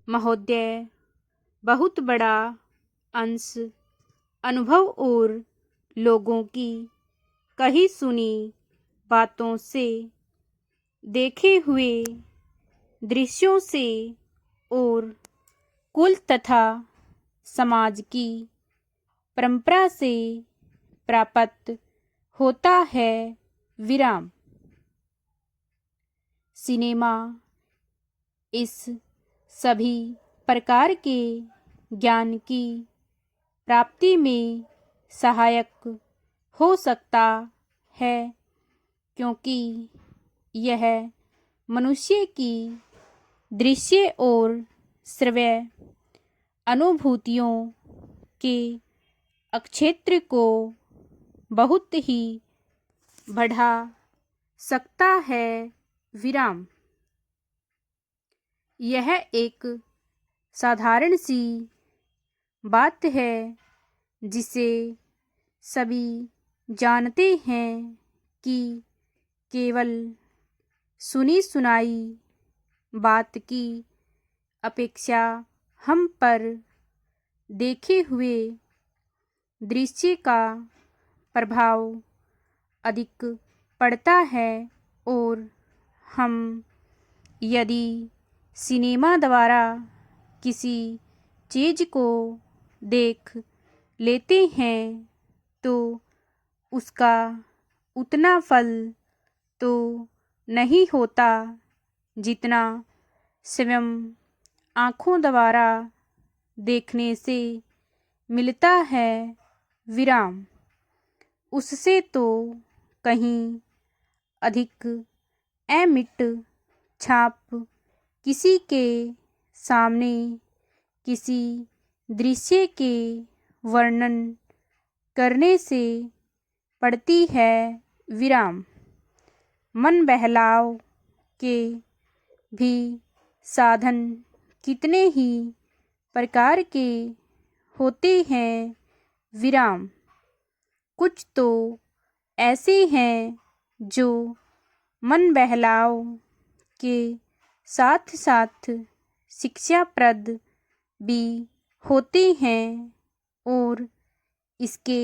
महोदय, बहुत बड़ा अंश अनुभव और लोगों की कही सुनी बातों से, देखे हुए दृश्यों से और कुल तथा समाज की परंपरा से प्राप्त होता है। विराम। सिनेमा इस सभी प्रकार के ज्ञान की प्राप्ति में सहायक हो सकता है, क्योंकि यह मनुष्य की दृश्य और श्रव्य अनुभूतियों के क्षेत्र को बहुत ही बढ़ा सकता है। विराम। यह एक साधारण सी बात है जिसे सभी जानते हैं कि केवल सुनी सुनाई बात की अपेक्षा हम पर देखे हुए दृश्य का प्रभाव अधिक पड़ता है, और हम यदि सिनेमा द्वारा किसी चीज़ को देख लेते हैं तो उसका उतना फल तो नहीं होता जितना स्वयं आँखों द्वारा देखने से मिलता है। विराम। उससे तो कहीं अधिक अमिट छाप किसी के सामने किसी दृश्य के वर्णन करने से पड़ती है। विराम। मन बहलाव के भी साधन कितने ही प्रकार के होते हैं। विराम। कुछ तो ऐसे हैं जो मन बहलाव के साथ साथ शिक्षाप्रद भी होते हैं, और इसके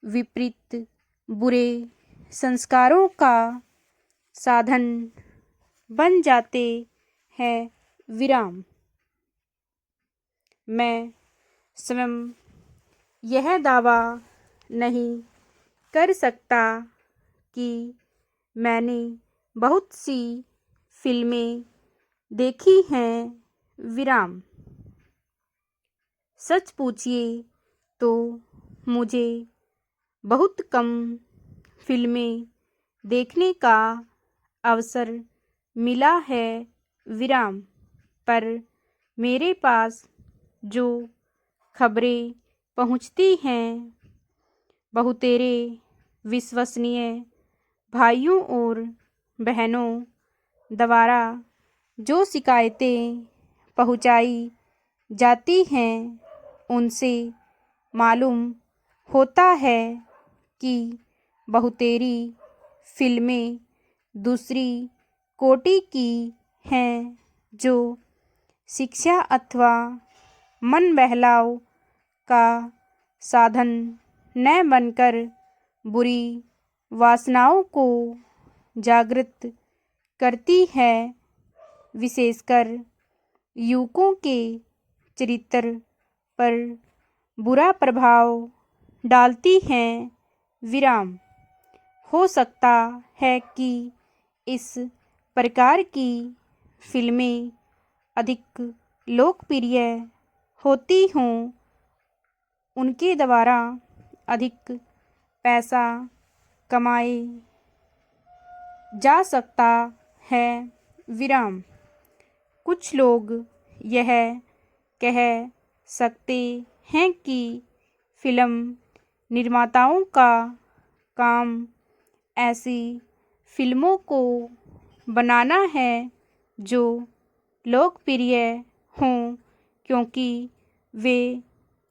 विपरीत बुरे संस्कारों का साधन बन जाते हैं। विराम। मैं स्वयं यह दावा नहीं कर सकता कि मैंने बहुत सी फिल्में देखी हैं। विराम। सच पूछिए तो मुझे बहुत कम फिल्में देखने का अवसर मिला है। विराम। पर मेरे पास जो खबरें पहुंचती हैं, बहुतेरे विश्वसनीय भाइयों और बहनों द्वारा जो शिकायतें पहुंचाई जाती हैं, उनसे मालूम होता है कि बहुतेरी फिल्में दूसरी कोटि की हैं, जो शिक्षा अथवा मन बहलाव का साधन न बनकर बुरी वासनाओं को जागृत करती है, विशेषकर युवकों के चरित्र पर बुरा प्रभाव डालती हैं। विराम। हो सकता है कि इस प्रकार की फिल्में अधिक लोकप्रिय होती हों, उनके द्वारा अधिक पैसा कमाए जा सकता है। विराम। कुछ लोग यह कह सकते हैं कि फिल्म निर्माताओं का काम ऐसी फिल्मों को बनाना है जो लोकप्रिय हों, क्योंकि वे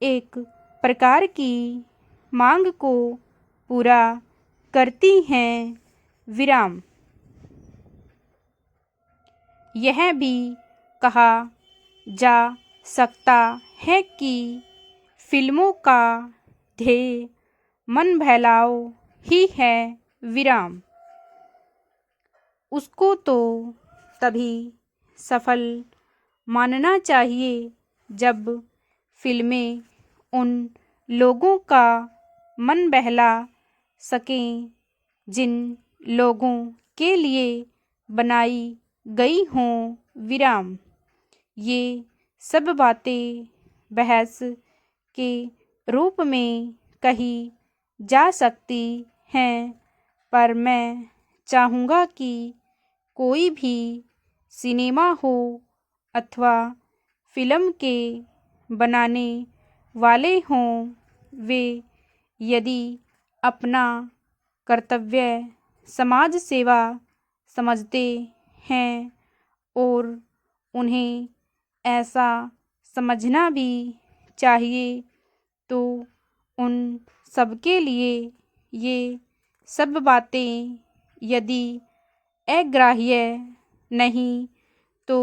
एक प्रकार की मांग को पूरा करती हैं। विराम। यह भी कहा जा सकता है कि फिल्मों का ध्येय मन बहलाव ही है विराम। उसको तो तभी सफल मानना चाहिए जब फिल्में उन लोगों का मन बहला सकें जिन लोगों के लिए बनाई गई हों विराम। ये सब बातें बहस के रूप में कही जा सकती हैं, पर मैं चाहूँगा कि कोई भी सिनेमा हो अथवा फिल्म के बनाने वाले हों, वे यदि अपना कर्तव्य समाज सेवा समझते हैं और उन्हें ऐसा समझना भी चाहिए, तो उन सबके लिए ये सब बातें यदि अग्राह्य नहीं तो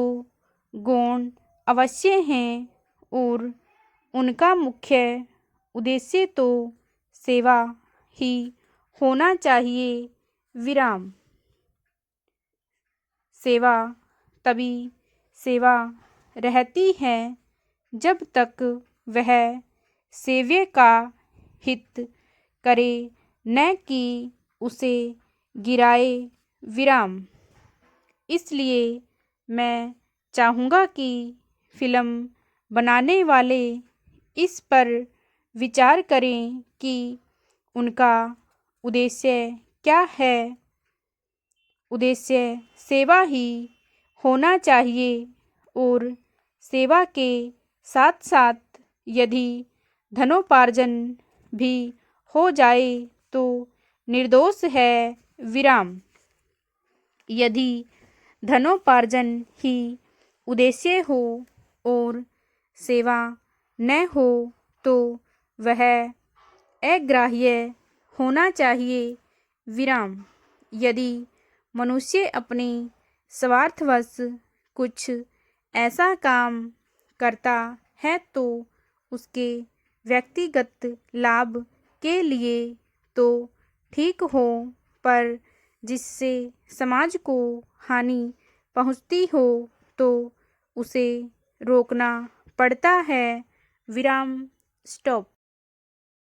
गौण अवश्य हैं और उनका मुख्य उद्देश्य तो सेवा ही होना चाहिए विराम। सेवा तभी सेवा रहती है जब तक वह सेव्य का हित करे, न कि उसे गिराए विराम। इसलिए मैं चाहूँगा कि फिल्म बनाने वाले इस पर विचार करें कि उनका उद्देश्य क्या है। उद्देश्य सेवा ही होना चाहिए और सेवा के साथ साथ यदि धनोपार्जन भी हो जाए तो निर्दोष है विराम। यदि धनोपार्जन ही उद्देश्य हो और सेवा न हो तो वह अग्राह्य होना चाहिए विराम। यदि मनुष्य अपने स्वार्थवश कुछ ऐसा काम करता है तो उसके व्यक्तिगत लाभ के लिए तो ठीक हो, पर जिससे समाज को हानि पहुँचती हो तो उसे रोकना पड़ता है विराम। स्टॉप।